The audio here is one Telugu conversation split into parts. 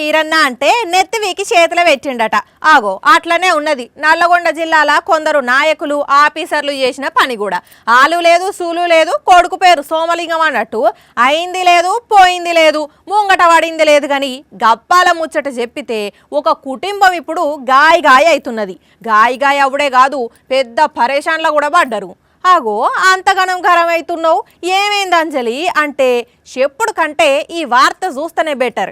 ఈరన్న అంటే నెత్తి వీకి చేతులు పెట్టిండట. ఆగో అట్లనే ఉన్నది నల్లగొండ జిల్లాల కొందరు నాయకులు ఆఫీసర్లు చేసిన పని కూడా. ఆలు లేదు సూలు లేదు, కొడుకు పేరు సోమలింగం అన్నట్టు అయింది లేదు పోయింది లేదు, ముంగట పడింది లేదు. కానీ గప్పాల ముచ్చట చెప్పితే ఒక కుటుంబం ఇప్పుడు గాయ అవుతున్నది. గాయ అవుడే కాదు, పెద్ద పరేషాన్లో కూడా పడ్డరు. ఆగో అంతగనం గరం అవుతున్నావు, ఏమైంది అంజలి అంటే చెప్పుడు కంటే ఈ వార్త చూస్తేనే బెటర్.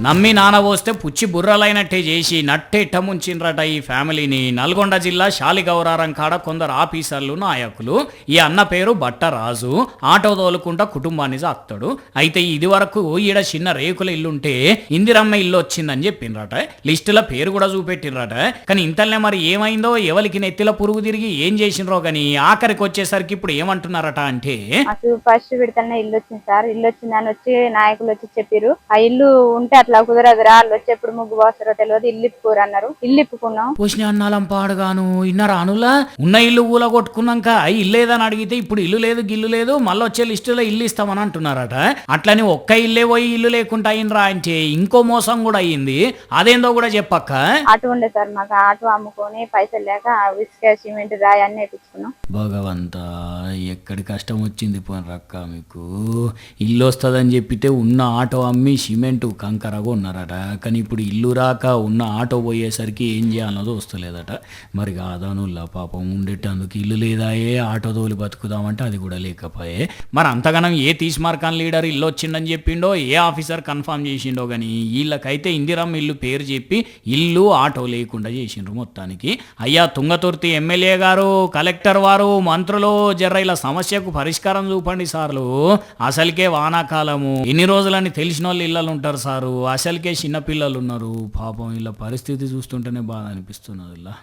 నమ్మి నానబోస్తే పుచ్చి బుర్రలైనట్టే చేసి నట్టేట్ట ముంచిండ్రట ఈ ఫ్యామిలీని. నల్గొండ జిల్లా శాలిగౌరారం కాడ కొందరు ఆఫీసర్లు నాయకులు. ఈ అన్న పేరు బట్టరాజు, ఆటో తోలుకుంటా కుటుంబాన్ని సాక్తాడు. అయితే ఇది వరకు ఈడ చిన్న రేకుల ఇల్లుంటే ఇందిరమ్మ ఇల్లు వచ్చిందని చెప్పిండ్రట. లిస్టుల పేరు కూడా చూపెట్టిండ్రట. కానీ ఇంతలనే మరి ఏమైందో, ఎవరికి నెత్తిల పురుగు తిరిగి ఏం చేసిండ్రో కానీ ఆఖరికి వచ్చేసరికి ఇప్పుడు ఏమంటున్నారట అంటే, ఫస్ట్ విడతనే ఇల్లు వచ్చింది సార్, ఇల్లు వచ్చిందని వచ్చి నాయకులు వచ్చి చెప్పారు. ఆ ఇల్లు ఉంటే అట్లా కుదరదురా, వాళ్ళు వచ్చి ఎప్పుడు ముగ్గు పోస్తారో తెలియదు, ఇల్లు ఇప్పుకోరు అన్నారు. ఇల్లు ఇప్పుకున్నాం. పోసిన అన్నాలం పాడుగాను ఇన్నరా అనులా ఉన్న ఇల్లు ఊల కొట్టుకున్నాక ఇల్లు లేదని అడిగితే ఇప్పుడు ఇల్లు లేదు గిల్లు లేదు, మళ్ళీ వచ్చే లిస్టులో ఇల్లు ఇస్తామని అంటున్నారట. అట్లని ఒక్క ఇల్లే పోయి ఇల్లు లేకుండా అయిందిరా అంటే ఇంకో మోసం కూడా అయ్యింది. అదేందో కూడా చెప్పక్క. ఆటో ఉండే సార్ మాకు, ఆటో అమ్ముకొని పైసలు లేక ఇసుక సిమెంట్ రాయి అన్ని వేయించుకున్నాం. భగవంతా ఎక్కడి కష్టం వచ్చింది పోని రక్క మీకు. ఇల్లు వస్తుందని చెప్పితే ఉన్న ఆటో అమ్మి సిమెంటు కంకరగా ఉన్నారట. కానీ ఇప్పుడు ఇల్లు రాక ఉన్న ఆటో పోయేసరికి ఏం చేయాలన్నదో వస్తలేదట. మరి కాదానుల్లా పాపం ఉండేటందుకు ఇల్లు లేదాయే, ఆటో తోలి బతుకుదామంటే అది కూడా లేకపోయే. మరి అంతగానం ఏ తీస్మార్కాన్ లీడర్ ఇల్లు వచ్చిందని చెప్పిండో, ఏ ఆఫీసర్ కన్ఫర్మ్ చేసిండో కానీ వీళ్ళకైతే ఇందిరమ్మ ఇల్లు పేరు చెప్పి ఇల్లు ఆటో లేకుండా చేసిండ్రు మొత్తానికి. అయ్యా తుంగతుర్తి ఎమ్మెల్యే గారు, కలెక్టర్ వారు, మంత్రులు జర్ర ఇలా సమస్యకు పరిష్కారం చూపండి సార్లు. అసలుకే వానాకాలము, ఎన్ని రోజులని తెలిసిన వాళ్ళు ఇళ్ళలు ఉంటారు సారు. అసలుకే చిన్నపిల్లలు ఉన్నారు పాపం. ఇలా పరిస్థితి చూస్తుంటేనే బాధ అనిపిస్తున్నది ఇలా.